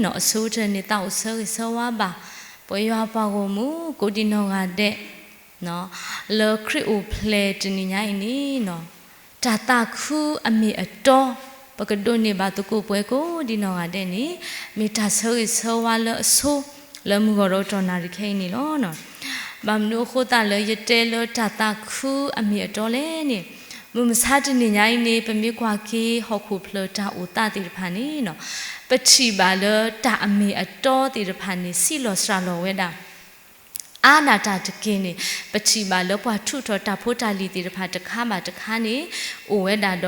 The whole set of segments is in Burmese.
เนาะสู้เธอนี่เต่าเสือเสือว่าบ่าปอยว่าปากมูกูดินอกาเดเนาะเลคริอูเพลตนี่ไงนี่เนาะตาตาคูอมีอตอปกตินี่บาตุกูป่วยกูดินอกาเดนี่มีตาเสือเสือว่าเลสู้เลมือเราจอนาริเคนี่ล้อเนาะบางนูโคตาเลยยเตเลตาตาคูอมีอตอเลนี่มุมซาตินี่ไงนี่เป็นมีกว่ากีฮอคูเพลตาอุตาติรพานี่เนาะปฏิบัติเลยตาอมีอตอติรพานี่สิโลสระโลเวดาอาณาตาตะกินี่ปฏิบัติเลยว่าทุตตาพุทธาลีติรพาตะข้ามาตะข้านี่โอเวดาด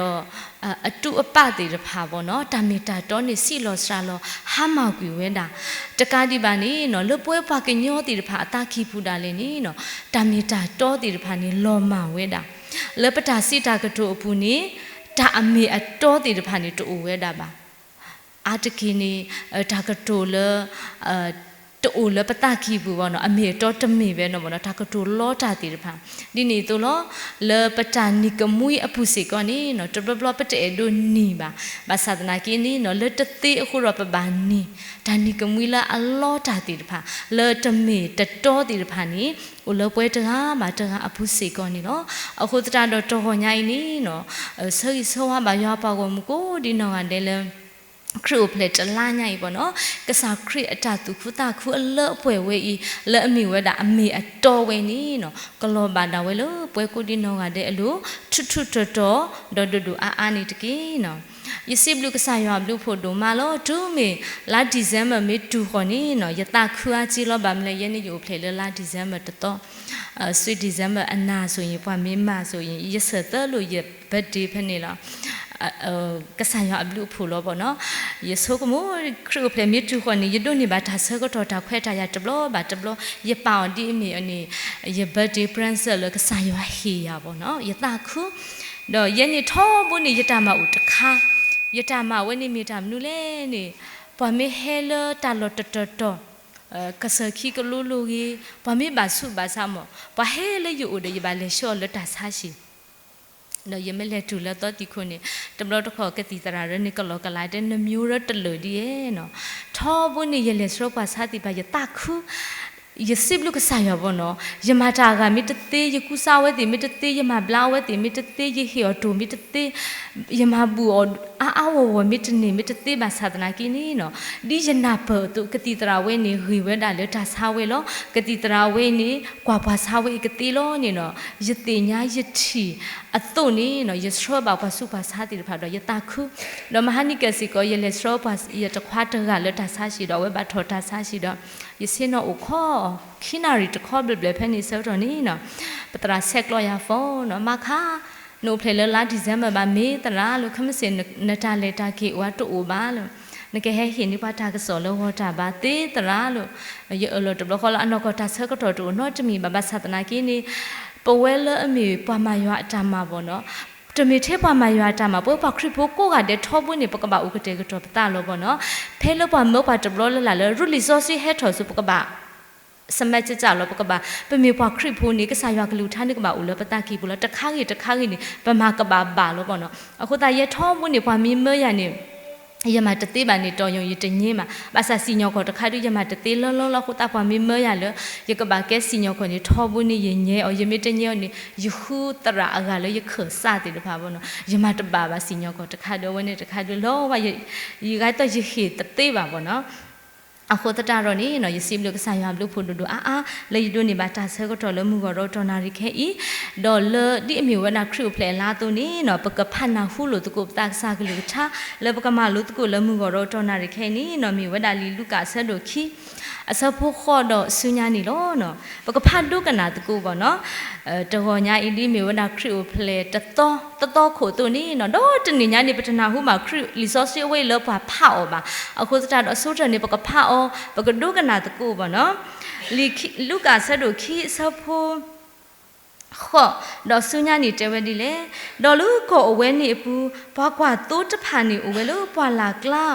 อตุอปะติรพาบ่เนาะตามีตาตอนี่สิโลสระโลหามากุเวดาตะกาดิบานี่เนาะเลป่วยปากญอติรพาตาคีพุดาเลนี่เนาะตามีตาตอติรพานี่โลมาเวดาเลปตาสิตากะโตอปุนี่ตาอมีอตอติรพานี่ตูเวดาบาอาตะกินี่ตากะโตเลตูเลปตาคีบูบ่เนาะอมีตอตมีเวเนาะบ่เนาะตากะโตลอตาติรพาดินี่ตุลอเลปตานิกมุยอปุสิกอนี่เนาะตบลอปะเตดูนี่บาบาศาสนากินี่เนาะเลตติအခုရပဘာနီတန်နီကမွေလာအလောတာတိတဖာလေတမေတတော်တိတဖာနီဦးလပွဲတကားမှာတကားအဖုစေကောနီနော်အခုတတာတော့တော်ဟောညိုင်းနီနော်ဆိတ်ဆောဘာရွာပါကောမကိုဒီနော်ကလည်းครูเพลตลาใหญ่บ่เนาะกษาคริอตาตุคุตาคุเลอป่วยเวอีเลอมีเวดาอมีอตอเวนี่เนาะกลอบาดาเวเลป่วยกูดินอกาเดอลูทุตตอดดอานี่ตะกีเนาะยสิบลูกษายอมลูกโพดมาโลတူမေလာဒီဇမ်ဘာမေတူခေါနီနော်ယတာခွာကြီးလောဗမ်လေယနေယူဖလေလာဒီဇမ်ဘာတတော့ဆွေဒီဇမ်ဘာအနာဆိုရင်ပွားမင်းမဆိုရင်ယဆက်တလို့ယဘတ်ဒီဖနေလားกษัตริย์อับลูพูโลบ่เนาะยโสกโมครูเพลมิตุคนนี่ยดุนี่บาทาเซก็ตอตาแควตายาตบลอบาตบลอยปาวดิมีอันนี้ยเบอร์ดีพรินซ์เลยกษัตริย์เฮียบ่เนาะยตาคูดอยนี่ท้อบุนี่ยตามาอุตคายตามาวันนี้มีตามนูเลนี่ปอมีเฮเลตาลตตกษคีกลูลูกีปอมีบาสุบาซามปอเฮเลอยู่อุดยบาเลชอลตาซาชิเนาะยไม่เล็ดถูแล้วตอนที่คนนี่ตำรวจขอกติตราเรื่องนี้ก็หลอกกันหลายเดือนมิวรตเลยดีเนาะท้อบุนี่ยันเลสโรปัสหติบายตาคูยสิบลูกสายบ่เนาะยมาตากามิตเตยกุสาวติมิตเตยมาบลาวติมิตเตยเหี่ยวตูมิตเตยมาบูอาววมิตนี่มิตเตบาศาสนากินี่เนาะดิจนาเปตุกติตราเวนี่หิเวดาเลตาสาเวโลกติตราเวนี่กว่าภาษาเวกติโลนี่เนาะยติญายติอตุนี่เนาะยสโรบาภาสุภาษาติภาดยตาคุเนาะมหานิกสิกยเลสโรปัสยตควาตกาเลตาสาชิดเวบาทตาสาชิดยเสนออุคอခိနာရီတခေါ်ဘလဖဲနေစေတော့နီနော်ပတရာဆက်လော်ရဖုန်းနော်မခါနိုဖလေလာဒီဇမ်ဘာဘာမေတရာလို့ခမစင်နတာလေတာကေဝတ်တူဘာလို့နကေဟဲဟင်းဒီပါတာကစောလောဟောတာဘာတေတရာလို့ရအလောတဘလခေါ်လာအနောကတာဆက်ကတော့တူနော်တမီဘာဘာသတနာကင်းနေပဝဲလအမီပွားမရွာအတမပေါ့နော်တမီထဲပွားမရွာတာမှာပို့ပခရဖို့ကိုကတဲ့ထောဘူးနေပကပဥကတဲ့ကတော့ပတာလို့ပေါ့နော်ဖဲလို့ပွားမောပါတဘလလာလေရူလီဆိုစီဟဲထော်စုပကပสมัยจะจ่าเราปกบาเป็นมีความคริพูนี้ก็สายว่ากลูท่านนี่ก็บ่าอุลปตากีบุลตะข้างนี่ประมาณกบาบาแล้วบ่เนาะအခုตาเยท้อบุนี่ความมีเมื่ออย่างนี้ยามาตะเตบานี่ตอยงยตะญิมาภาษาสิญอก็ตะข้าด้วยยามาตะเตลลๆခုตาความมีเมื่ออย่างเลยยกบาแกสิญอคนนี่ท้อบุนี่เยเยเอายมิตะเยนี่ยคูตระอะกะเลยยขซาติตะพาบ่เนาะยามาตะบาสิญอก็ตะข้าด้วยวันนี้ตะข้าด้วยโลว่ายกายตะยเฮตะเตบาบ่เนาะအခုတတရောนี่เนาะยสิบลูกสายามลูกพูดูเลยดูนี่บาตาเซก็ตอลมูก็รอตอนาริแค่อีดอลเลดิอมีวนาคริวเพลลาตัวนี้เนาะปกพันนาฮูลุตกุตากซากลูทาเลปกมาลุตกุลมูก็รอตอนาริแค่นี้เนาะมีวดาลีลูกาเซโดคีအစဖို့ခေါ်တော့ဆုညာနေလို့နော်ပကဖတ်ဒုကနာတကူပေါ့နော်တော်ညာအီလီမေဝနာခရီဖလေတတော်ခိုတူနီနော်တော့တနေညာနေပတနာဟုမှာခရီလီဆော့စီဝေးလောပါဖောက်ပါအခုစတာတော့ဆိုတယ်နေပကဖတ်အောပကဒုကနာတကူပေါ့နော်လူကဆက်တို့ခီအစဖို့ခေါ်တော့ဆုညာနေတဲဝဲဒီလေတော့လူကိုအဝဲနေပူဘွားကွာတိုးတဖာနေအဝဲလို့ပွာလာကလာ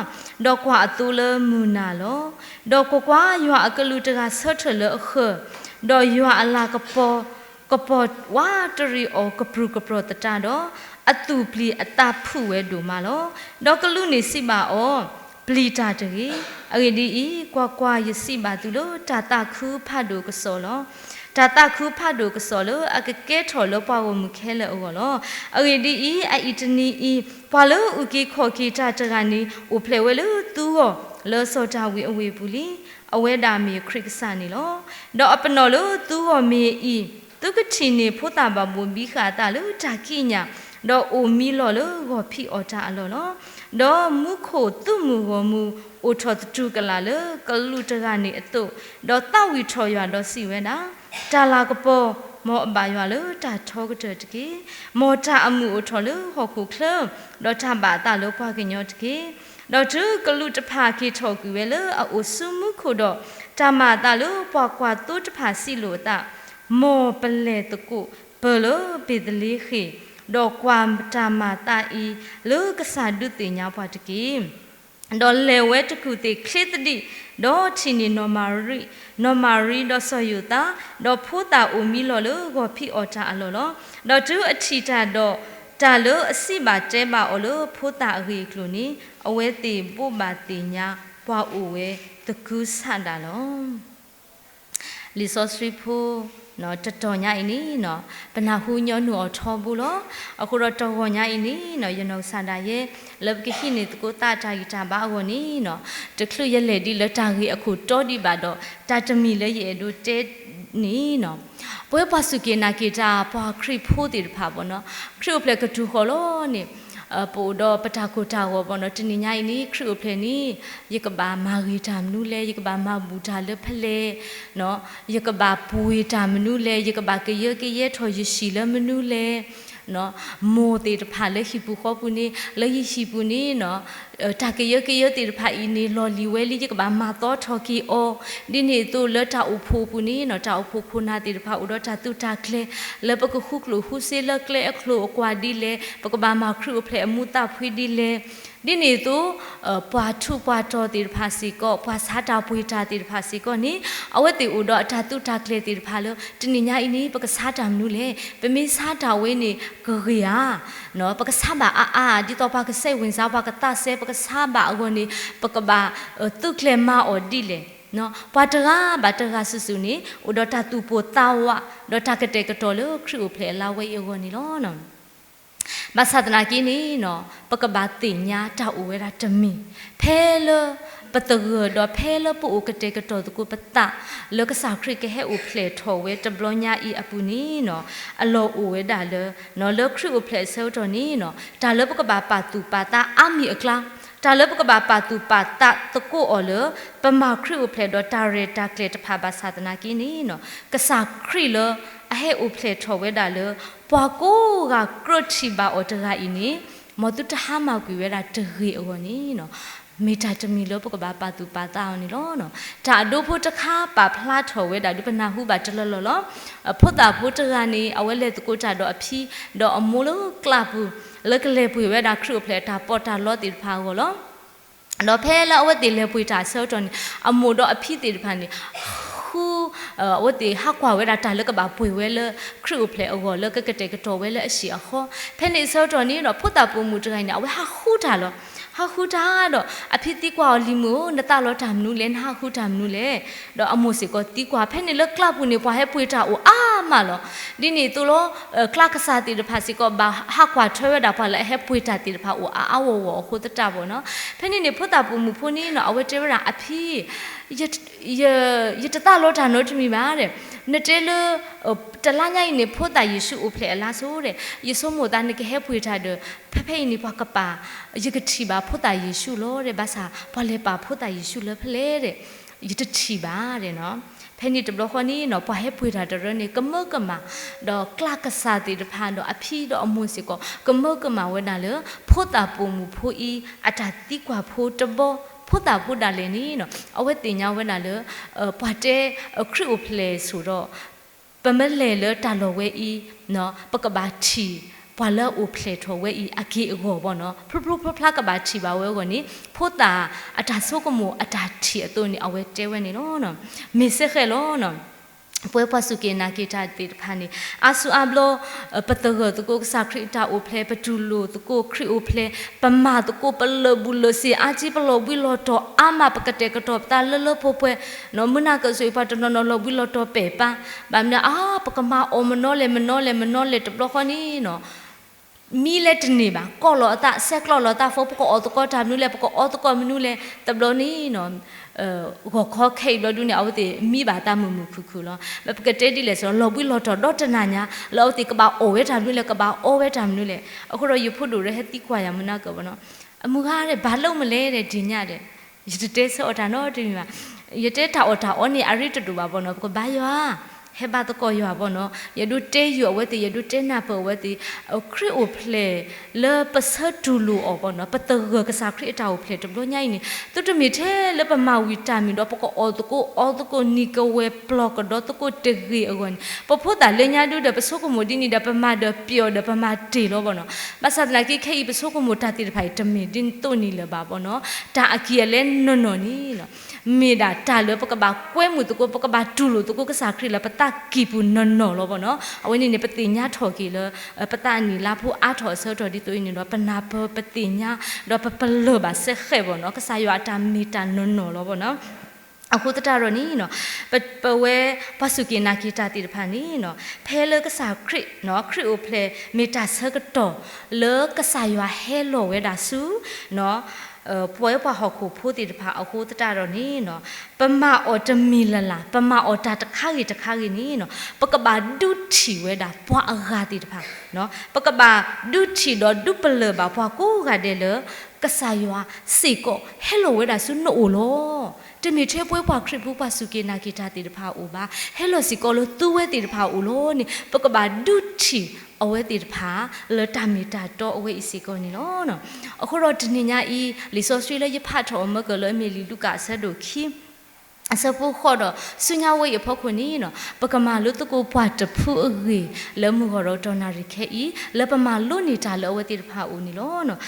တော့ကွာအတူလမူနာလောတော့ကွာရွာအကလူတကဆော့ထလအခတော့ရွာအလာကပေါ်ဝါတရီအောကပရူကပရတတာတော့အတူပလီအတာဖူဝဲဒူမာလောတော့ကလူနေစီပါအော ปลีตาตะกีดีอีกว่ายสิบาตุโลตาตาคูพาดูกสอลตาตาคูพาดูกสอลเกถอลปาวมุเคเลอลดีอีอิตนีอีปาลอุกิขอกีตาตะกานีอุเพลเวลตัวเลอโซตาวิอเวปุลีอเวดามีคริกสานีลดออปนอลตัวเมอีตุกทีนีพุตาบาบุบิขาตาลตากิญาดอโอมีลอลกอพี่ออตาลอดอมุโคตุมุวมูอุทอตตุกลาลกลุตกานีอตุดอตาวิทอยาดอสิเวนาตาลากปอมอบายาลตาทอกเตตกีมอตาอมูอุทอลฮอคุเคลดอตาบาตาลปากิญอตกีดอตุกลุตพากีทอกุเวลออุสุมุโคดอตามาตาลปากวาตุตพาสิโลตามอเปเลตกุเปโลปิดลีขีดอกความตามาตาอีลูกษาดุติญาปาตกีดอเลเวตกุติคลิตดีดอชินีนอมารีดอสยุตาดอพูตาอุมิโลลกอพี่ออตาอโลลดอจูอชิตาดอตาลอสิบาเจบาอโลพูตารีคลูนีอเวติบุบาติญาปาอุเวตกุสันดาลลิซอสริพูเนาะตะตอญาอินีเนาะปนาหูญอหนูอทอบุโลအခုတော့တော်ဝညာอินีเนาะยนอสันดาเยလဘကိခိနေတကိုတာတာဂီတာဘာဝနီเนาะတခလူရလေဒီလတာဂီအခုတောဒီပါတော့တာတမီလေရေဒိုတဲနီเนาะပွဲပါစုကေနာကေတာပွာခရိဖိုးတိတဖာပေါ့เนาะခရုပလကတူခေါ်လို့နေပိုတော့ပတာကိုတာဝပေါ့နော်တနိညာဤနီခရုဖလေနီယကဘာမာဂီတာမနုလေယကဘာမဘူတာလဖလေနော်ယကဘာပူဝေတာမနုလေယကဘာကရထော်ရရှိလမနုလေနော်မိုတေတဖာလေရှိပူခောပူနီလေရှိပူနီနော်တာကရတေတဖာဤနီလော်လီဝဲလီယကဘာမာတော့ထော်ကီအောဒီနေတူလတာဥဖိုးပူနီနော်တာဥဖိုးခုနာတေတဖာဥတော့တာတူတာကလေလပကခုကလူဟုစေလကလေအခလိုအကွာဒီလေပကဘာမာခရုဖလေအမှုတာဖွေးဒီလေဒီနေတူပွားထုပွားတော်တေတဖာစီကောပွားစားတာပွေးတာတေတဖာစီကောနီအဝတ်တေဥတော့တာတူတာကလေတေတဖာလို့တနိညာဤနီပကစားတာမနုလေပမေစားတာဝဲနေဂရီယာနော်ပကစားပါအာဒီတော့ပကစိတ်ဝင်စားပါကတဆဲပကစားပါအကုန်နေပကဘာတုကလေမာအော်ဒီလေနော်ပွားတရာဘာတရာဆူဆူနေဥဒတာတူပိုတာဝဒေါ်တာကတဲ့ကတော်လို့ခရုဖလေလာဝဲအကုန်နေလို့နော်ဘာသာတနာကင်းနေနော်ပကဘာတင်ညာတာဥဝဲတာတမီဖဲလပတရတော့ဖဲလပူကတဲ့ကတော်တကူပတလောကစာခရစ်ကဟဲဥဖလေထော်ဝဲတဘလညာဤအပူနီနော်အလောဥဝဲတာလေနော်လောခရစ်ဥဖလေဆောတော်နီနော်ဒါလောပကဘာပါတူပါတာအမီအကလာတာလပကဘာပါတူပါတတကိုအော်လပမာခရီဥဖလေတော့တာရတာကလေတဖာဘာသာတနာကင်းနီနော်ကစာခရီလအဟဲဥဖလေထော်ဝဲတာလေပွာကိုကကရတိဘာအော်တရာအင်းနီမတူတဟာမကွေဝဲတာတရီအော်နီနော်မေတာတမီလောပကဘာပါတူပါတာအော်နီလောနော်ဒါဒိုဖို့တခါပါဖလားထော်ဝဲတာဒီပနာဟုပါတလလလောဖို့တာဖို့တရာနီအဝဲလေတကိုတာတော့အဖီတော့အမိုးလို့ကလပ်ဘူးလကလေပွေဝဲတာခရုဖလေတာပေါ်တာလောတိဖာကိုလောတော့ဖဲလာဝတ်တေလေပွေတာဆောတော်အမိုတော့အဖြစ်တေဖာနေခုဝတ်တေဟာကွာဝဲတာတာလကဘာပွေဝဲလခရုဖလေအောလကကတဲ့ကတော်ဝဲလအရှိအခေါ်ဖဲနေဆောတော်နေတော့ဖို့တာပုံမှုတခိုင်းနေအဝဲဟာခုတာလောဟာခုတာတော့အဖြစ်တိကွာလီမိုနတလောတာမနုလဲဟာခုတာမနုလဲတော့အမိုစီကိုတိကွာဖဲနေလကလပ်ပူနေပွားဟဲပွေတာအိုအာမလောဒီနေသူလောကလကစားတီတဖာစီကိုဘာဟာကွာထွဲရတာဖာလဲဟဲပွေတာတီတဖာအိုအာဝဝခုတတာပေါ့နော်ဖဲနေဖို့တာပူမှုဖုန်နေတော့အဝဲတဲရတာအဖြစ်ရတတလောတာနော်တမီပါတဲ့နတဲလတလာညိုင်နေဖို့တာယေရှုဥဖလေအလားဆိုတဲ့ယေဆုမိုတာနေကဟဲပွေတာတဲ့ဖဖေနေပါကပါယကတိပါဖို့တာယေရှုလို့တဲ့ဘာသာဘာလဲပါဖို့တာယေရှုလဖလေတဲ့ယတတိပါတဲ့နော်ဖဲနေတဘလခနီနော်ပွားဟဲပွေတာတရနေကမကမတော့ကလကစားတီတဖန်တော့အဖီတော့အမွန်စီကောကမကမဝဲတာလေဖို့တာပုံမှုဖို့ဤအတာတိကွာဖို့တဘောဖို့တာဖို့တာလည်းနီနော်အဝဲတင်ညာဝဲတာလေပွားတဲ့ခရုဖလေဆိုတော့ပမလဲလေတာလောဝဲဤနော်ပကဘာချီပွာလောဥဖလေထောဝဲဤအကေအကောပေါ့နော်ဖဖကဘာချီပါဝဲကောနိဖို့တာအတာဆုကမိုအတာချီအတုန်အဝဲတဲဝဲနေနော်မေစခဲလောနော် ป่วยพอสุเกนากิตาติดพันนี่อาสุอาบโลปตเกตุกสักคริตาอุเพลปจูลูตุกคริอุเพลปมาตุกปลบุลสีอาจิปลบิโลโตอามาปกเตกตบตาเลพป่วยนมุนากสุยปัตนนลบิโลโตเปปะแบบนี้ปกมาโอมโนเลตบลคนนี้เนาะมีเลตนี่บ้าก็ลอตาเซกลอตาฟปกอตุกทำนู่นเลยปกอตุกมนู่นเลยตบลนี้เนาะก็ข้อเคยเราดูเนี่ยเอาแต่มีบาตามุคุล้อแบบกระเจิดดิเลยสเราบิลอดอตนาเนี่ยเราเอาแต่กระบะโอเวทำนู่นเลยกระบะโอเวทำนู่นเลยအခုเราอยู่พูดดูเลยให้ตีกว่าอย่างมันน่าเกิดวะเนาะมุขอะไรบาลุ่มเลยเด็ดจริงเนี่ยเด็ดยุดเตะสอดานอดีมั้ยยุดเตะท่าอดท่าอันนี้อาริตดูบ้าบ่เนาะก็บ้าอยู่เฮบาตก็อยู่บ่เนาะยาดูเตอยู่เอาไว้ติยาดูเตน่ะเปไว้ติคริโอเพลเลปะเซตูลูอบ่เนาะปะตะกะสาคริตาโอเพลตบลใหญ่นี่ตุตมีเทเลปะมาวิตามินดอปก็ออตก็นิกเวปลอกดอตก็เตกีอกันปะพุตาเลญาดูดปะโซกโมดินี่ดปะมาดเปียวดปะมาติโลบ่เนาะบาสัตลากิเคอีปะโซกโมตาติไผตมีดินตุนี่เลบาบ่เนาะตาอากีเลนนนี่เนาะมีดาตาเลปะกะบากวยมุตก็ปะกะบาตูลูตก็กะสาคริละปะตากีปุนนอลบ่เนาะเอาไว้นี่ปฏิญญาถอกีเลยปะตานี่ลาผู้อาถอเซอถอดิตัวนี่เนาะปะนาปฏิญญาดอปะปะเลบาเซเขบ่เนาะกะสายอตามีตานนอลบ่เนาะအခုတတရနီနော်ပဝဲပစုကိနာကိတာတိတဖာနီနော်ဖဲလကစာခရစ်နော်ခရစ်အိုဖလေမေတာဆကတော့လေကစာရွာဟဲလောဝဲဒါစုနော်ป่วยปะหอกขู่พูดติดผาเอาคู่ตาเรานี่เนาะปะมาออจะมีละปะมาออตาตะข้ากินี่เนาะปะกบาดูถีเวดาปัวอากาติดผาเนาะปะกบาดูถีดอดูเปลือบาปัวกูกาเดเลกษายวาสิโกเฮโลเวดาสุนโอโลจะมีเทป่วยปะคริปปะสุกินากิตาติดผาอุบาเฮโลสิโกโลตัวเวติดผาอุโลนี่ปะกบาดูถีเอาไว้ติดผาเลตามีตาโตเอาไว้สิโกนี่เนาะအခုတော့ဒီနေ့ညဤလီဆိုဆွေလည်းရဖတ်တော်မကလည်းမီလီလူကဆက်တို့ခိအစပုခေါ်တော့ဆုညာဝေရဖို့ခွနီနော်ပကမာလူတကူပွားတဖူအဂေလဲမှုခေါ်တော့တော်နာရခဲဤလဲပမာလူနေတာလောဝတိတဖာဦးနီလောနော်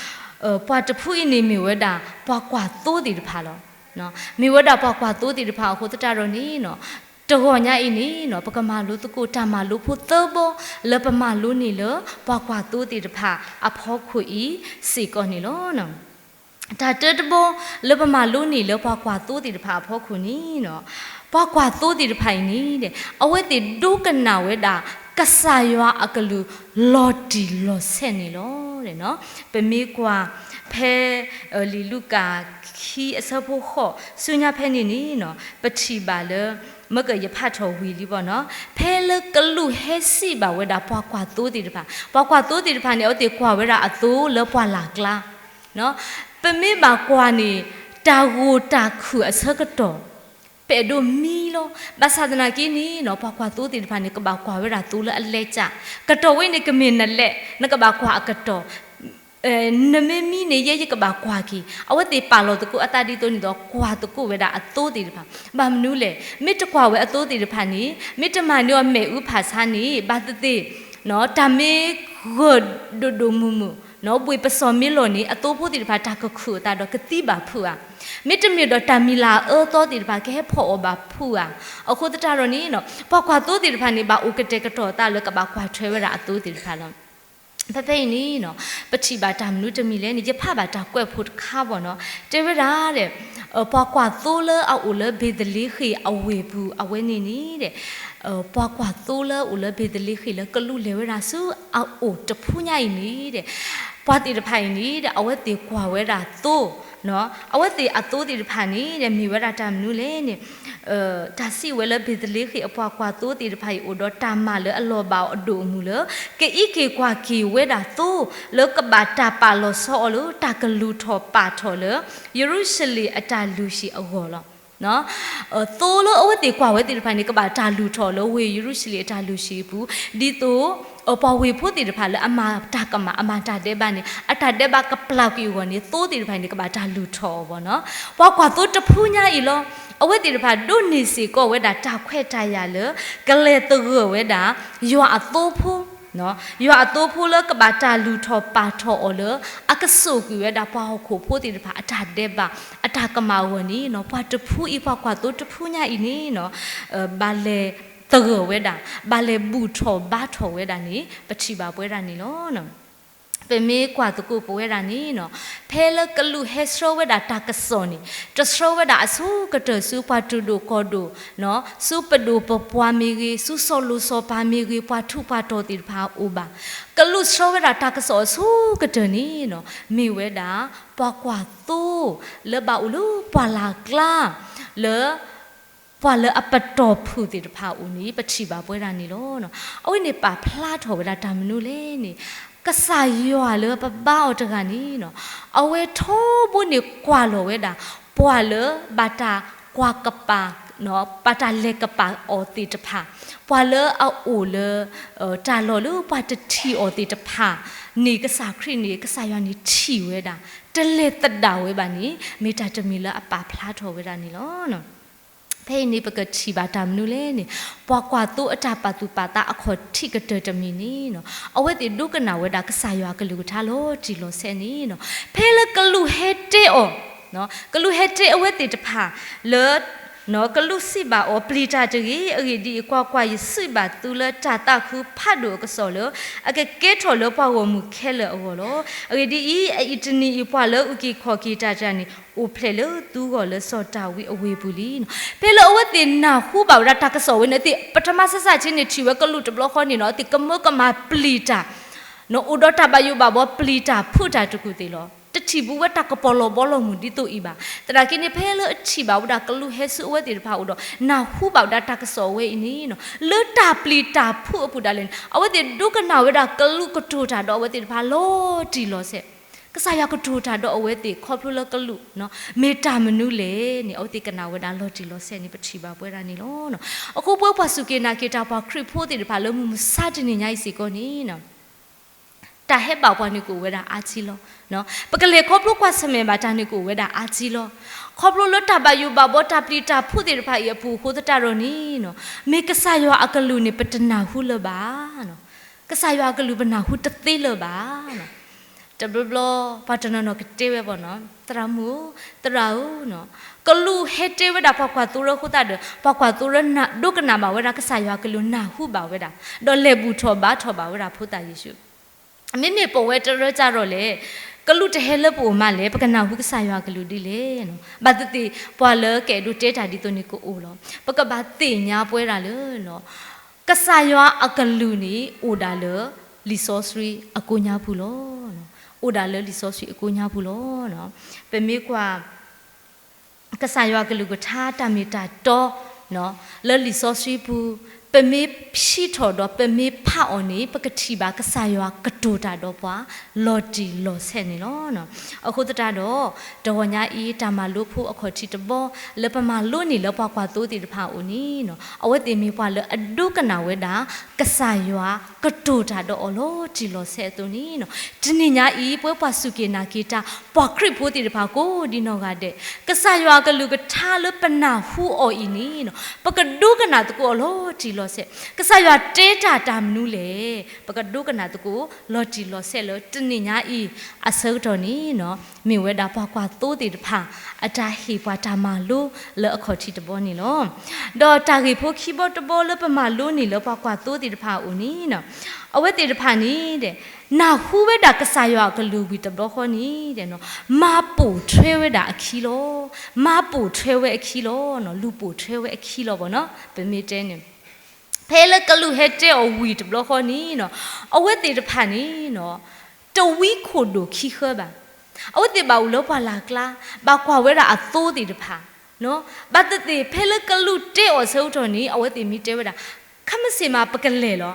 ပွားတဖူဤနေမီဝဲတာပွားကွာသိုးတိတဖာလောနော်မီဝဲတာပွားကွာသိုးတိတဖာခုတတရောနီနော်တကောညာဤနီနော်ပကမာလူတကူတာမာလူဖို့သဘောလဲပမာလူနီလောပွားကွာသိုးတိတဖာအဖောခွဤစီကောနီလောနော်ဒါတတဘောလပမာလုံးနေလပွားကွာသိုးတီတဖာဖောခုနီနော်ပွားကွာသိုးတီတဖိုင်နီတဲ့အဝဲတီဒုကနာဝဲတာကဆာရွာအကလူလော်တီလော်ဆက်နေလို့တဲ့နော်ပမေကွာဖဲလီလူကာခီအစဖို့ခော့ဆုညာဖဲနေနီနော်ပတိပါလမကရဖတ်တော်ဝီလီပေါ့နော်ဖဲလကလူဟဲစီပါဝဲတာပွားကွာသိုးတီတဖာပွားကွာသိုးတီတဖာနေအတေကွာဝဲတာအသိုးလပွားလာကလာနော်ပမေပါကွာနေတာဂူတာခုအစကတော့ပေဒိုမီလောဘာသာဒနာကင်းနီနော်ပွားကွာသိုးတီတဖာနေကဘာကွာဝဲတာသိုးလအလဲကြကတော့ဝဲနေကမင်းနလက်နကဘာကွာအကတော့နမေမီနေရကဘာကွာကီအဝတေပါလို့တကူအတာဒီတိုနီတော့ကွာတကူဝဲတာအသိုးတီတဖာဘာမနူးလေမိတကွာဝဲအသိုးတီတဖာနီမိတမနီောမေဥဖာဆာနီဘာတတိနော်တမေဂုဒိုမူမူနော်ပွေပစော်မီလိုနီအတိုးဖို့တီတဖာတာကခုတာတော့ကတိပါဖူอ่ะမိတမီတော့တမီလာတော့တီတဖာကဲဖော်ပါဖူอ่ะအခုတတရောနီနော်ပေါကွာတိုးတီတဖာနေပါဥကတဲ့ကတော့တာလကပါကွာထွဲဝရအတိုးတီတဖာလောပပေနီနော်ပတိပါတာမနုတမီလဲနေကြဖပါတာကွက်ဖို့ခါပေါ့နော်တေဝရာတဲ့ပေါကွာသိုးလအော်လဘေဒလီခီအဝေဘူးအဝဲနေနေတဲ့ပွားကွာသိုးလဦးလဘေဒလီခီလကလူလေဝရာစုအော်တဖူးညိုင်နေတဲ့ပွားတီတဖိုင်နေတဲ့ အဝဲတီကွာဝဲတာသိုးနော်အဝဲတီအသိုးတီတဖာနေတဲ့မိဝဲတာတမနုလေနေဒါစီဝဲလဘေဒလီခီအပွားကွာသိုးတီတဖိုင်ဦးတော့တာမလအလောပါအဒိုမူလကေဤကေကွာကီဝဲတာသိုးလကဘာတာပါလောဆောလတာကလူထောပါထောလယေရုရှလင်အတာလူရှိအောလောနော်သိုးလို့အဝတ်တီကွာဝဲတီတဖိုင်နေကဘာတာလူထော်လို့ဝေယေရုရှလင်တာလူရှိဘူးဒီတော့ပေါ်ဝေဖို့တီတဖိုင်လည်းအမတာကမအမတာတဲ့ဘာနေအတာတဲ့ဘာကပလောက်ကီဝနေသိုးတီတဖိုင်နေကဘာတာလူထော်ပေါ့နော်ပွားကွာသိုးတဖူးညာဤလောအဝတ်တီတဖိုင်ဒုနေစီကောဝဲတာတာခွဲတာရလေကလေတရဝဲတာရွာအသိုးဖူးနော်ရွာအတိုးဖိုးလကဘာတာလူထောပါထောအော်လအကဆုကွေဒါပွားခုဖိုးတီတဖာအတာတဲ့ပါအတာကမာဝနီနော်ပွားတဖူးဤပွားကွာတိုးတဖူးညာဤနီနော်ဘာလေ ตะเกเวดาบาเลบูทอบาทอเวดานี้ปฏิบาเวดานี้ล้อเนาะเป็นมีกว่าตะกูปเวดานี้เนาะเพลกลูเฮสโรเวดาตากสอนี่จะโรเวดาสู้กระเตสู้ปาตูดูกอดูเนาะสู้ปดูปปวามีกีสู้โซลูโซปามีกีปาทุปาโตติพาอุบากลูโรเวดาตากสอสู้กระเตนี้เนาะมีเวดาปากว่าตู้เลบาอุลูปาลากล้าเลพอเลอปตอพูติพาอุนี้ปฏิบาเวดานี่ล้อเนาะเอาเนี่ยป่าพลาดถอเวดาตามนูเล่นี่ก็สายยัวเลยปะบ้าจังกันนี่เนาะเอาไว้ท้อบุนี่กว่าโลเวดาปัวเลยบาตากว่ากระปาเนาะบาตาเล็กกระปาอติตพาปัวเลยเอาอูเลยจาโลหรือปัวจะทีอติตพานี่ก็สาครีนี่ก็สายยันนี่ทีเวดาเจเลตดาวเวบานี้มีตาจะมีเลยป่าพลาดถอเวดานี่ล้อเนาะเพยนี่ปกติบาตามนูเล่นี่ปอกว่าตัวอาจารย์ปาตุปาตาอคที่กระเตจะมีนี่เนาะเอาไว้ติดดูกันนาเวดากษายากลูทาโลจิโลเซนี่เนาะเพลกลูเฮเตโอเนาะกลูเฮเตเอาไว้ติดพาเลิศเนาะกลูสิบาโอปลีจาจกีดีกว่าสิบาตุเลจาตาคือพัดดูก็สอเลอเกเกทอเลปาวมุเคเลโอโลดีอีตนีอีปาเลอุกิขอกีจาจานี่อุเพลตูก็เลสอตาวิอเวบุลีเนาะเพลอวตินาคู่บ่าวรัตากสอเวเนติปฐมศาสตร์ชินชีวกลุตบลคอนี่เนาะติกมกมาปลีจาเนาะอุดตาบายุบาบ่ปลีจาพูจาตกุติโลตชิบุวตากปอลบอลมุดิโตอีบาแต่ละกินเพลชิบาวดากลูเฮสุวติพาอุดนาคู่บ่าวดัตากสอเวนี่เนาะเลตาปลีตาผู้ปุดาเลนเอาไว้ติดูกันนาเวดากลูกตูตาดอเวติพาโลจิโลเซก็สายากตูตาดอเวติครอบครัวละกลุเนาะเมตามนุเลนี่เอาติกันนาเวดาโลจิโลเซนี่ปชิบาเวรานี่โลเนาะအခုပွဲပွားစုကေနာကေတာပါခရစ်ဖို့တိတပါလုံးမစတင်နေညိုက်စီကိုနီနော်တာဟဲ့ပေါပွားနေကိုဝဲတာအာချီလောနော်ပကလေခေါပလုကွာစမေဘာတာနေကိုဝဲတာအာချီလောခေါပလုလတာဘယူဘဘောတာပလီတာဖို့တိတပါရပူခိုတတာရောနီနော်မေကဆာယောအကလူနေပတနာဟုလဘာနော်ကဆာယောအကလူပနာဟုတသေးလဘာနော်တဘလပါတနနောကတေဝဲပေါ့နော်တရမှုတရာဟုနော်ကလူဟဲတေဝဲတာပကွာသူရခုတာပကွာသူရနာဒုကနာမဝဲတာကဆာယောကလူနာဟုပါဝဲတာဒေါ်လေဘူးထောဘာထောဘာဝဲတာဖုတာယေရှုမိမိပေါ်ဝဲတရကြတော့လေကလူတဟဲလပူမလေပကနာဟုကဆာယောကလူဒီလေနော်ဘာတတိပွာလကဲဒုတေတာဒီတုန်နီကိုအိုလောပကဘာတိညာပွဲတာလေနော်ကဆာယောအကလူနီအိုဒါလေလီဆိုစရီအကိုညာဘူးလောနော်အိုဒါလေလီဆိုစရီအကိုညာဘူးလောနော်ပမေကွာကဆာယောကလူကထားတမီတာတော့နော်လေလီဆိုစရီဘူးပမေဖြီထော်တော့ပမေဖအောင်နေပကတိပါကဆာယောကတူတာတော့ပွာလော်တီလော်ဆဲနေနော်အခုတတာတော့တော်ညာဤတာမလို့ဖို့အခတိတဘောလပမလို့နေလပွားကွာတိုးတီတဖာဦးနီနော်အဝတ်တင်မီပွာလအဒုကနာဝဲတာကဆာယောကတူတာတော့အလောတီလော်ဆဲသူနီနော်ဒီနေ့ညာဤပွဲပွားစုကေနာကေတာပွာခရစ်ဖို့တီတဖာကိုဒီနော်ကတဲ့ကဆာယောကလူကထားလပနာဟူအော်ဤနီနော်ပကဒုကနာတကိုအလောတီလော်ဆဲကဆာယောတေတာတာမနူးလေပကဒုကနာတကိုလော်တီလော်ဆဲလောတနေ့ညာဤအစောတော်နီနော်မိဝဲတာပွားကွာတိုးတီတဖာအတာဟီပွားတာမလို့လောအခတိတဘောနီလောဒေါ်တာဂီဖိုခီဘောတဘောလပမလို့နီလောပွားကွာတိုးတီတဖာဦးနီနော်အဝဲတီတဖာနီတဲ့နာဟူဝဲတာကဆာယောကလူဘီတဘောခေါနီတဲ့နော်မာပူထွဲဝဲတာအခီလောမာပူထွဲဝဲအခီလောနော်လူပူထွဲဝဲအခီလောဘောနော်ဗမေတဲနေဖဲလကလူဟဲတဲအဝီတဘလခေါနီနော်အဝဲတီတဖာနီနော်တဝီခိုဒိုခီခဘာအဝတ်တေဘာလောပါလာကလာဘာကွာဝဲတာအသိုးတီတဖာနော်ဘာတတေဖဲလကလူတဲော်ဆုတ်တော်နီအဝတ်တေမီတဲဝဲတာခမစင်မပကလေလော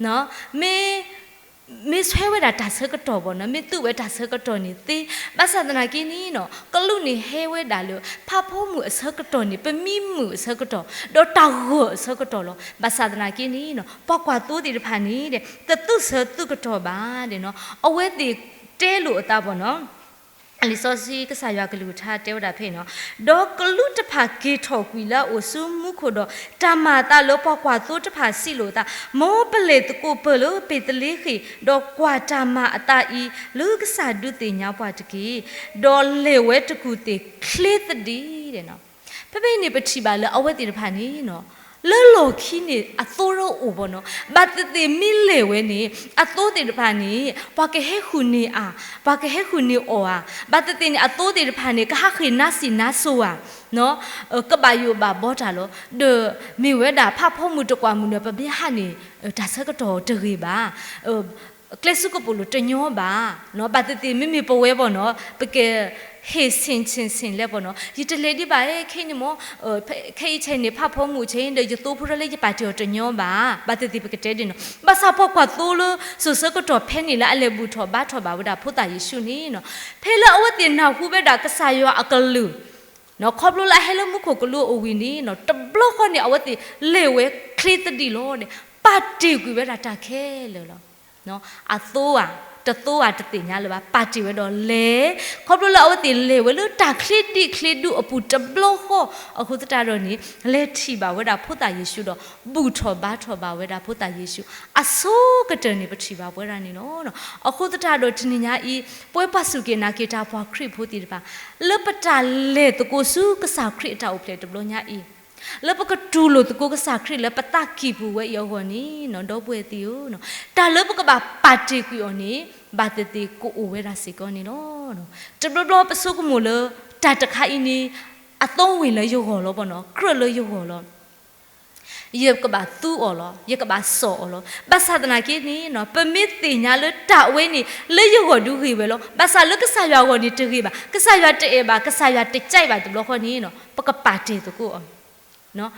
နော်မေဆွဲဝဲတာဒါဆကတော်ဘောနော်မေသူ့ဝဲဒါဆကတော်နီတေဘာသာဒနာကင်းနီနော်ကလူနီဟဲဝဲတာလို့ဖဖို့မှုအဆကတော်နီပမိမှုအဆကတော်တော့တောက်ကိုအဆကတော်လောဘာသာဒနာကင်းနီနော်ပောက်ကွာတိုးတီတဖာနီတဲ့ကတုဆတုကတော်ပါတဲ့နော်အဝဲတေတဲလို့အတာပေါ့နော်အလီဆိုစီကဆာယောကလူထားတဲဝတာဖေနော်ဒေါကလူတဖာကေထော်ကွီလာအိုဆုမှုခိုတော့တမာတာလောပောက်ကွာသိုးတဖာစီလို့တာမောပလေတကိုပလို့ပေတလေးခီဒေါကွာတမာအတာဤလူကဆာဒုတေညာပွားတကီဒေါလေဝဲတကူတေခလေတဒီတဲ့နော်ဖဖေနေပတိပါလေအဝဲတေတဖာနီနော် เลอโลคีนี่อัตโตโรโอบเนาะบัดติมิเลเวนี่อัตโตติพานี่ปากเฮคุนี่ปากเฮคุนี่โอบัดตินี่อัตโตติพานี่ก็ฮักขินาสินาสัวเนาะก็บาอยู่บาบอตาโลเดมีเวดาภาพพ่อมือตะกว่ามือเนปะบิฮันนี่ตาซะก็ตอตะรีบาเคลสุกปุลุตะญอบาเนาะบัดติมิปเวบ่เนาะปะเกเฮสินแล้วบ่เนาะยิตเลดิบาเคนี่มเคเชนี่ภาพพ่อมือเชนเดยตูพุระเลจิปาติตะญอบาบัดติปะเกเตดิเนาะบาซาพอกว่าตูลสุซะก็ตอเพนี่ละอเลบุทอบาทอบาวดาพุตาเยซูนี่เนาะเพละอวตินาฮูเวดากะสายออะกลูเนาะขอบลูละให้ละมุขกลูอวินี่เนาะตบล็อกนี่อวติเลเวคลีตดิโลเนี่ยปาติกุเวดาตาเคเลเนาะเนาะอะตัวตะตัวตะติญาเลยว่าปาติเวดอเลขอบลูละอวติเลเวลตาคลีดิคลีดูอปุตบล็อกအခုတတတော့นี่เลထိပါဝဒพุทธเยซูတော့ဘူထောဘာထောဘာဝဒพุทธเยซูအစိုးကတနေပတိပါဝဒนี่เนาะအခုတတတော့ဒီညာဤပွဲပစုကေနာကေတာဘွာခရစ်ဖို့တိတပါလပတာလေတကိုစုကစားခရစ်တာဥပလေတဘလညာဤလပကတူလို့တကိုကစားခရစ်လပတာကိဘူးဝဲယောဟောนี่เนาะတော့ပွဲတီယောเนาะတာလပကပါပါတိကွယောนี่ဘာတတိကိုအိုဝဲတာစီကောนี่เนาะတဘလပစုကမူလတာတခါဤนี่အသုံးဝင်လဲရုပ်ဟောလို့ပေါ့နော်ခရလဲရုပ်ဟောလို့ယေကဘာသူ့အော်လို့ယေကဘာဆော်အော်လို့ဘာသာတနာကိနီနော်ပမစ်တင်ညာလို့တာဝဲနေလဲရုပ်ဟောဒုခိပဲလို့ဘာသာလို့ကဆာရွာကိုနေတခိပါကဆာရွာတဲ့ပါကဆာရွာတဲ့ကြိုက်ပါတလို့ခေါ်နေနော်ပကပါတီတကူအော်နော်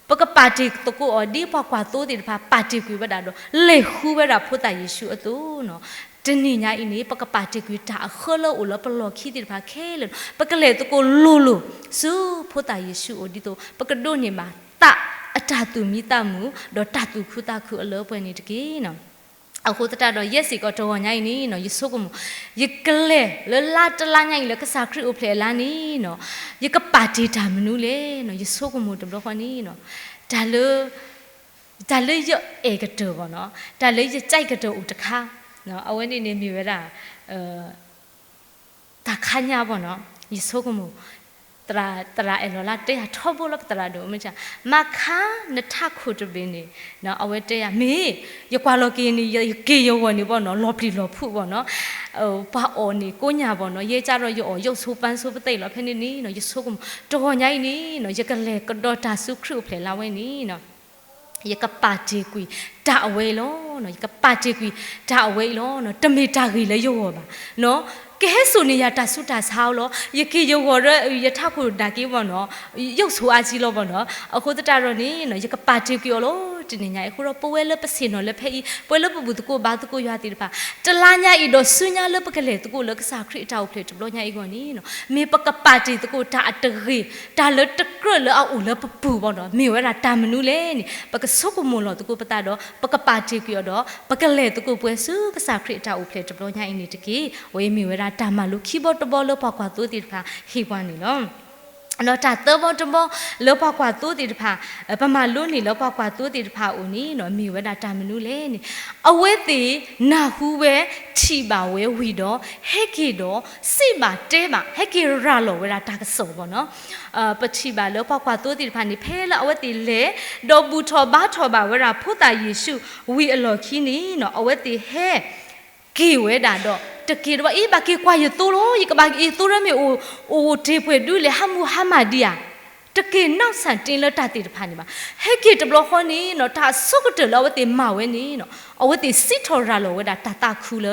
ပကပါတီတကူအော်ဒီပွားကွာတိုးတယ်ပါတီကွေဘတာတော့လေခူပဲတာဖုတ်တာယေရှုအတူနော်တနိညာအင်းပကပါတိကွတာခေါ်လို့လပလောခိတိဖာခဲလို့ပကလေတကိုလူစုဖို့တာယေရှုအိုဒီတော့ပကဒိုနေမှာတအတတူမိတမှုတော့တတူခုတာခုအလောပွဲနေတကေနော်အခုတတတော့ရက်စီကတော့ညိုင်းနီနော်ယေဆုကမယကလေလလာတလာညိုင်းလကစားခရစ်အိုဖလေလာနီနော်ယကပါတီတာမနူးလေနော်ယေဆုကမတဘလခနီနော်ဒါလေရအေကတောဘောနော်ဒါလေရကြိုက်ကတောဥတခါနော်အဝဲနေမြွေတာတာခညာပေါ့နော်ယေဆုကမတရာအလောလာတေဟာထောဘောလကတရာဒိုမချာမခါနထခုတပင်းနေနော်အဝဲတေရမေရကွာလောကင်းနေကေယောဝနေပေါ့နော်လော်ပလီလော်ဖုပေါ့နော်ဘာအော်နေကိုညာပေါ့နော်ရေးကြတော့ရုပ်ဆိုးပန်းဆိုးပသိတ်လောဖဲနေနီနော်ယေဆုကမတော်ညိုင်းနီနော်ရကလေကတော့တာစုခရုဖလေလာဝဲနီနော်ยกปาจิกุยดาเวโลเนาะยกปาจิกุยดาเวโลเนาะตเมตากีเลยโยบ่าเนาะကဲဆိုနေရတဆုတာဆောက်လို့ယကိယောရယထခုဒါကိဘောနော်ရုပ်ဆိုအားကြီးလို့ဘောနော်အခုတတတော့နေနော်ယကပါတိကျော်လို့ဒီနေညာအခုတော့ပွဲလပစင်နော်လဖဲပွဲလပဘူးတကိုဘာတကိုရွာတိတပါတလာညာဤတော့ဆုညာလပကလေတကိုလကစားခရစ်တောက်ဖလေတဘလို့ညာဤကောနီနော်မေပကပါတိတကိုဒါအတရီဒါလတကရလအောလပပူဘောနော်မေဝရတာမနူလေနိပကဆုကမွန်လို့တကိုပတာတော့ပကပါတိကျော်တော့ပကလေတကိုပွဲစုကစားခရစ်တောက်ဖလေတဘလို့ညာဤနေတကေဝေမေဝရတာမလူခိဘောတဘောလပကွာတူတိဖာဟိပွားနေနော်နော်တာတဘောတဘောလောပကွာတူတိတဖာပမာလုံးနေလောပကွာတူတိတဖာဦးနီနော်မိဝဒတာမနုလေနေအဝဲတိနာဟုပဲထီပါဝဲဝီတော့ဟက်ကေတော့စိပါတဲပါဟက်ကေရာလောဝဲတာတာကစောပေါ့နော်ပတိပါလောပကွာတူတိတဖာနေဖဲလာအဝဲတိလေဒေါ်ဘူထောဘာထောဘာဝဲတာဖုတာယေရှုဝီအလော်ခီနီနော်အဝဲတိဟဲကေဝဲတာတော့တကေတော့အေးဘာကေကွာရတူလို့ယကဘာအေးတူရမေအိုတေဖွေဒူလေဟမူဟာမာဒီယာတကေနောက်ဆန်တင်လတတိတဖာနေပါဟဲကေတဘလခေါနီနော်ဒါဆုကတလောဝတိမဝဲနီနော်အဝတိစစ်ထော်ရာလောဝဲတာတခုလ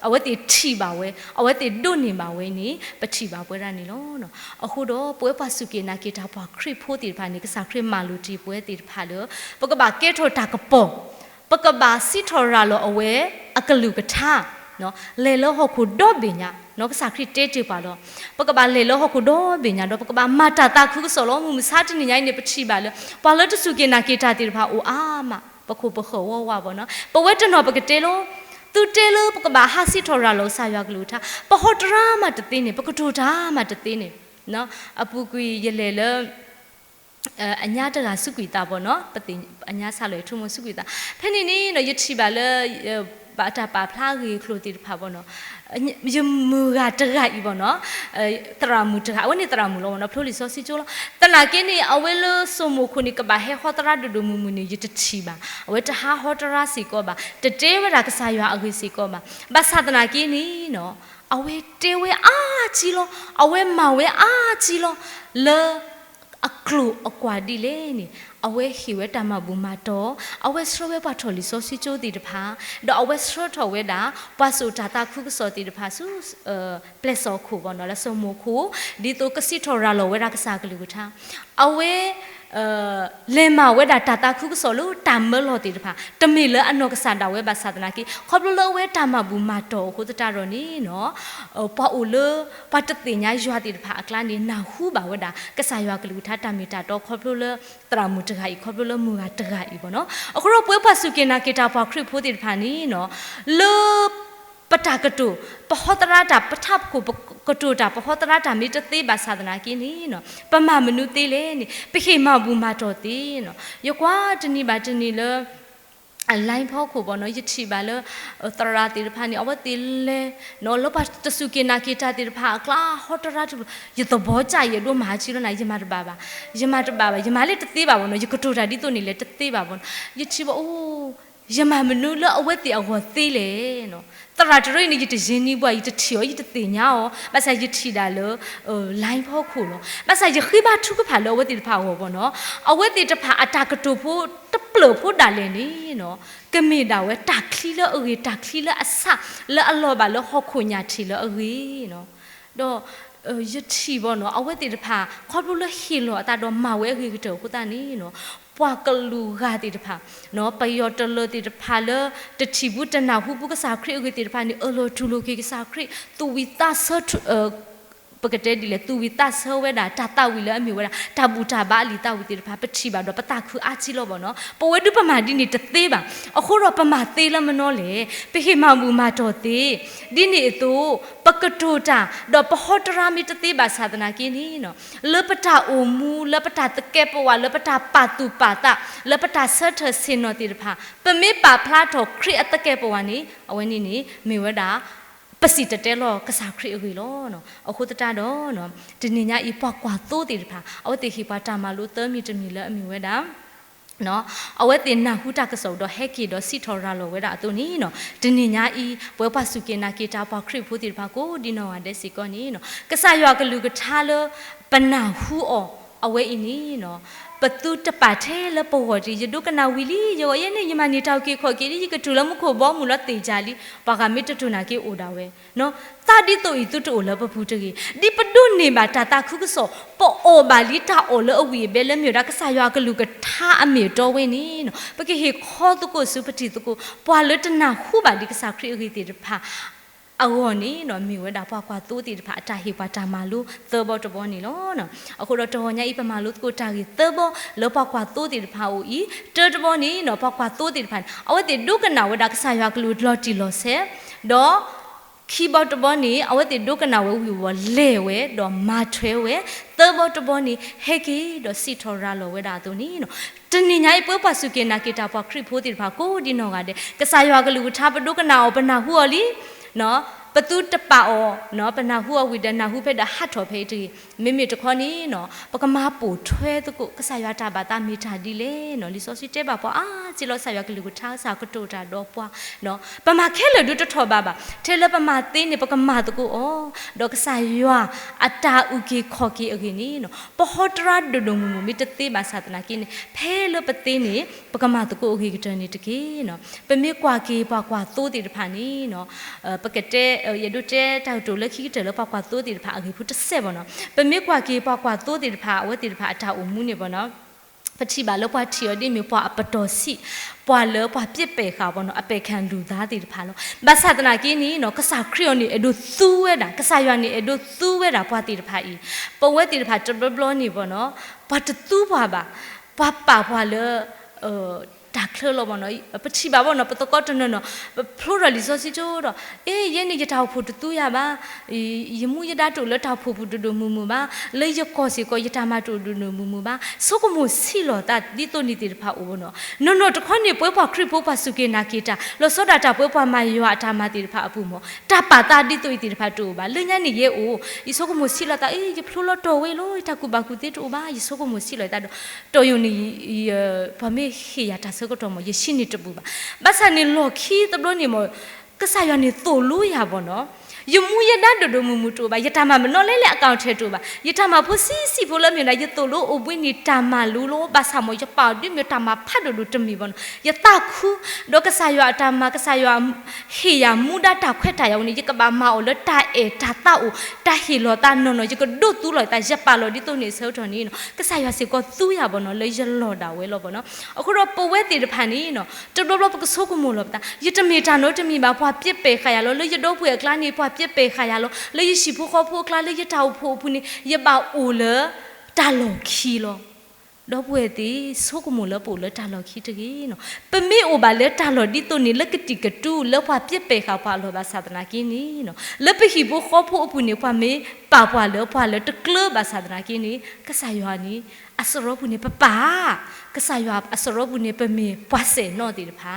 အဝတိထီပါဝဲအဝတိဒုနေပါဝဲနီပတိပါပွဲရနေလို့နော်အခုတော့ပွဲပါစုကေနာကေတာဘွာခရစ်ဖို့တိတဖာနေကစားခရစ်မာလူတီပွဲတိတဖာလို့ပကဘာကေထော်တာကပေါ်ပကဘာစစ်ထော်ရာလောအဝဲအကလူကထာနော်လေလောဟခုဒေါ်ပညာနော်ကစားခရစ်တေတေပါတော့ပကဘာလေလောဟခုဒေါ်ပညာတော့ပကဘာမာတာတာခုဆောလောမှုမစားတနေညိုင်းနေပတိပါလေပါလတစုကေနာကေတာတေဖာအိုအာမပခုပခောဝဝပေါ့နော်ပဝဲတနော်ပကတေလောသူတေလောပကဘာဟာစီထော်ရာလောဆာရွာကလူထားပဟောတရာမတသိနေပကထိုတာမတသိနေနော်အပူကွေရလေလအညာတကစုကွေတာပေါ့နော်ပတိအညာဆာလေထုံမစုကွေတာဖဲနေနေနော်ယတိပါလေ ปะตาปาพลากีครูติดพาบ่เนาะยมือกะตะกะอีบ่เนาะตรามูตะกะวันนี้ตรามูโลเนาะพลูลิซอสิจูโลตะนากินี่เอาเวลสมุคุนี่กะบะเฮฮอตราดุมุมุนี่ยตะชีบาเอาเวตะฮาฮอตราสิก็บะตะเตเวรากะสายว่าอกิสิก็บะบะสะตนากินี่เนาะเอาเวเตเวอาจิโลเอาเวมาเวอาจิโลเลอะคลูอกว่าดิเลนี่เอาเวหิเวตามาบูมาโตเอาเวสโรเวปาทอลิโซซิโจติดพาดเอาเวสโรทอเวดาปาสุตาตาคุกโซติดพาสุเปลโซคูบอนละสมุคูดิโตกสิทอราโลเวรากษากลิกุทาเอาเวเลมาเวดาตาตาคุกโซลูตามเมโลติดพาตมิเลอนกษาดาเวบาสาตนากิขอบโลเวตามาบูมาโตคุตตารอนี่เนาะปาอุเลปาตติญายัวติดพากลานี่นาหูบาเวดากษายัวกลิกุทาตามิตาโตขอบโลตรามุตกะอีขอบโลมูกะตกะอีบ่เนาะအခုတော့ပွဲပါစုကင်နာကေတာပါခရစ်ဖို့တိဖာနီเนาะလေปตากตุปหตราดาปทับกูกตุดาปหตราดามิตติบาสาดนากินี่เนาะปมามนุติเลนี่ปเขมาบูมาตอติเนาะยกว่าตนีบาตนีเลအလိုင်းဖောက်ခုပေါ့နော်ယတိပါလသရတိဖာနီအဝတိလေနော်လောပါတဆုကေနာကေတာတိဖာကလာဟောတရတယတဘောကြရတော့မဟာချီရနိုင်ယမတပါပါယမတပါပါယမလေးတသေးပါပေါ့နော်ယကတိုတာဒီတို့နေလေတသေးပါပေါ့ယတိပါအိုးယမမနုလအဝတိအဝသေးလေနော်ตราจรินี่ยิตยินนี่บ่ยิตเถียวยิตติญาอ๋อภาษายิติดาเลไลน์พ่อขู่เนาะภาษายิခိบาทุกผาเลอวติตะผาบ่เนาะอวติตะผาอตากะตุผู้ตะเปลอผู้ดาเลนี่เนาะกะมีดาเวตาคลีเลอเอตาคลีเลอสะเลอลอบาเลฮอขุญาทีเลอเอเนาะดอยติบ่เนาะอวติตะผาขอบุเลฮิโลตาดอมาเวคือเตอคุตานี่เนาะပွာကလူဂါတိတဖာနော်ပယောတလတိတဖာလတတိဘူးတနာဟုပုကစာခရိဥတိတဖာနီအလိုတူလိုကေကစာခရိသူဝိတဆတ်ပကတဲ့ဒီလေသူဝိတဆဝဲတာတာတဝီလေအမျိုးဝဲတာတဘူတာဘာလီတဝီတိတဖာပတိပါတော့ပတခုအာချီလို့ပေါ့နော်ပဝဲတုပမာဒီနေတသေးပါအခုတော့ပမာသေးလမနော်လေပဟိမမူမာတော်သေးဒီနေသူပကတိုတာတော့ပဟောတရာမီတသေးပါသာသနာကင်းနီနော်လပတာအိုမူလပတာတကဲပဝလပတာပါတူပါတာလပတာဆတ်ထစင်နော်တိတဖာပမေပါဖလာတော်ခရိအတကဲပဝနီအဝဲနီနီမေဝဒါปสิตเตลอกษาคริอกิโลเนาะอคุตตาดอเนาะดินิญาอีปอกว่าโตติพาอวติฮิปาตามาลุเตมีตมีเลอมีเวดาเนาะอวตินาหุตากะโสดอเฮกิดอสิทอราโลเวดาตุนีเนาะดินิญาอีป่วยปาสุเกนาเกตาปาคริพุติพาโกดิโนวาเดสิกอนีเนาะกษายอกะลุกะทาเลปนาหูออเวอินีเนาะปตุตปาเทลปวติยดุกนาวิลียอยเนี่ยยมานีตาวเกขอเกดิกะตุลมุขบ่มูลติจาลีปากามิตตุนาเกโอดาเวเนาะตาดิโตอีตุโตลปพุตเกดิปดุနေมาตาตาคุกโสปอโอบาลิตาโอลอวีเบลเมียดากะสายากะลุกะทาอเมตอเวนี่เนาะปะเกเฮขอตุโกสุปฏิตุโกปวาลตนาหูบาดิกะสาคริอกิติพาอวนี่เนาะมีเวดาปากว่าตูติพาตาฮิปาตามาลุเตบอตบอนี่เนาะအခုတော့တော်ညာဤပမာလုကိုတာကြီးเตบอလောปากว่าตูติพาอูอีเตตบอนี่เนาะปากว่าตูติพาอวติดุกนาเวดากะสายากะลุลอติลอเซดอคีบอตบอนี่อวติดุกนาเววิวเลเวดอมาทเวเวเตบอตบอนี่เฮกีดอสิทอราโลเวดาตุนี่เนาะတနိညာပပစုကေနာကေတာပခရိဖိုတိဖာကိုဒီနောကတဲ့ကဆာယောကလူထာပဒုကနာပနာဟူအလီနော်ပတုတပအောနော်ပနာဟူအဝိဒနာဟူဖက်တာဟတ်တော်ဖေးတီမိမိတခေါနီနော်ပကမာပူထွဲတကုကဆာယောတာဘာတာမိတာဒီလေနော်လီဆိုစီတဲပါပွာစီလောဆာယောကလူထားစာကတိုတာတော့ပွာနော်ပမာခဲလဒုတထောပါပါထဲလပမာသေးနေပကမာတကုဩတော့ကဆာယောအတာဥကေခေါ်ကေအကိနီနော်ပဟောတရဒဒုံမူမိတသေးပါသာတနာကိနေဖဲလပသေးနေပကမာတကုအကိကတနေတကေနော်ပမေကွာကေပွာကွာသိုးတိတဖာနီနော်ပကတဲ့ยดุเจตาตุลခိတလပကွာတိုတိဖာအခိဖုတဆက်ဘောနော်ပမေကွာကေပကွာတိုတိဖာအဝတိဖာအတာအမှုနေဘောနော်ပတိပါလောပွားထီရဒီမြေပွားအပတော်စီပွားလောပွားပြစ်ပေခါဘောနော်အပေခံလူသားတိဖာလောဘာသာတနာကင်းနီနော်ကဆာခရီယိုနီအဒုသူဝဲတာကဆာယွာနီအဒုသူဝဲတာပွားတိဖာဤပဝဲတိဖာတဘဘလောနီဘောနော်ဘာတူပွားပါပွားပါပွားလော ดักเคลื่อนลงมาหน่อยปฏิบัติว่าเนาะปตกอตเนาะพลูราลิโซซิโจดเย็นนี่จะท้าวพูดตู้ยาบ้ายมูยดาตุแล้วท้าวพูดดูมูบ้าเลยจะก่อสิก็ยตามาตุดูมูบ้าสกุมุสิโลตัดดิโตนิติพาอุบเนาะโนทุกคนนี่ป่วยพอคริปป่วยสุกินากิตาแล้วโซดาตาป่วยพอมาอยู่อาตามาติพาอุโมตาปาตาดิโตอิติพาตูบ้าเลยนี่เยอูอีสกุมุสิโลตาจะพลูโลโตเวโลตากุบากุติตูบ้าอีสกุมุสิโลตาโตอยู่นี่พอไม่เฮียตาสกุตโมยชินิตบุบ้าบ้าสันนี่โลคีตบล้นี่โมก็สายนี่โตลุยาบ่เนาะยมูยดาดูมูตูบายตามามนอเลอากาศเทตูบายตามาพุสิพุลมีนายตโลอุบินิตามาลูโลบาสามอยปาดิมยตามาพัดดูตมีบอนยตาคูดอกสายตามากสายเฮียมูดาตาเขตายาวนี่ยกบามาโอเลตาตาตาอูตาฮิโลตานนยกดูตุลอยตาจะปาโลดิโตนี่เซลทอนี่เนาะกสายสิก็ตุยาบอนเลยจะโลดาเวโลบอนအခုတော့ပဝဲတီတဖန်นี่เนาะตบลบก็ဆုကမို့လို့တာยตมีตาโนตมีบาพွာပြစ်ပေခါရလို့လေยတော့ဖွေကလာနေพွာပြစ်ပေခါရလို့လေရှိဖို့ခေါ်ဖို့ကလာလေတောက်ဖို့ဖူနေရပါဦးလေတာလောခီလောတော့ပွေတီဆုကမို့လို့ပို့လေတာလောခီတကြီးနော်ပမေအိုပါလေတာလောဒီတုန်နေလက်ကတိကတူလေဖွာပြစ်ပေခါဖွာလို့ပါသာသနာကင်းနီနော်လက်ပဟိဖို့ခေါ်ဖို့ဖူနေဖွာမေပါဖွာလေတကလပါသာသနာကင်းနီကဆာယောနီအစရောဘူးနေပပကဆာယောအစရောဘူးနေပမေပွားစေနော်တီတဖာ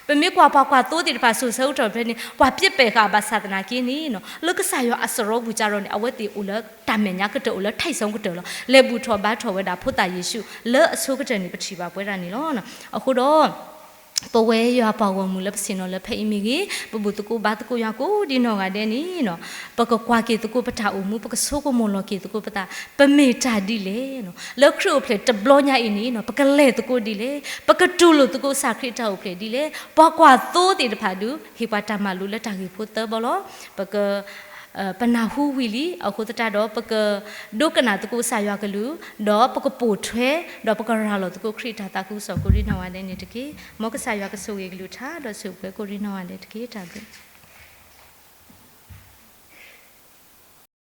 ပမေကွာပွားတိုးတီတဖာဆူဆောတော်ဖဲနေပွားပြစ်ပေခါပါသာသနာကင်းနီနော်လကဆာယောအစရောဘူးကြတော့နေအဝတ်တီဦးလတာမညာကတောလထိုက်ဆုံးကတောလလေဘူးထောဘာထောဝဒါဖုတာယေရှုလဲအဆိုးကတဲ့နေပတိပါပွဲတာနေလို့နော်အခုတော့ပဝဲရပါဝမှုလပစင်နော်လဖိမီကြီးပပုတကူဘာတကူရကိုဒီနော်ကတဲ့နီနော်ပကကွာကေတကူပတာအမှုပကဆိုးကမလောကေတကူပတာပမေတာဒီလေနော်လက်ခရုဖလေတဘလောညာအင်းနီနော်ပကလေတကူဒီလေပကတူလို့တကူစာခရတာဖလေဒီလေဘကွာသိုးတေတဖာဒူဟေပါတာမလူလက်တာကြီးဖို့တဘလောပကปนาหูวิลีเอาคุตตาดอปะกะดกนาตะกูสายากลูดอปะกะปูถวยดอปะกะราลตะกูคริตาตะกูสอกุรินาวาเดนิตะกีมอกะสายากะสุเยกลูทาดอสุเปกุรินาวาเดตะกีตาเบ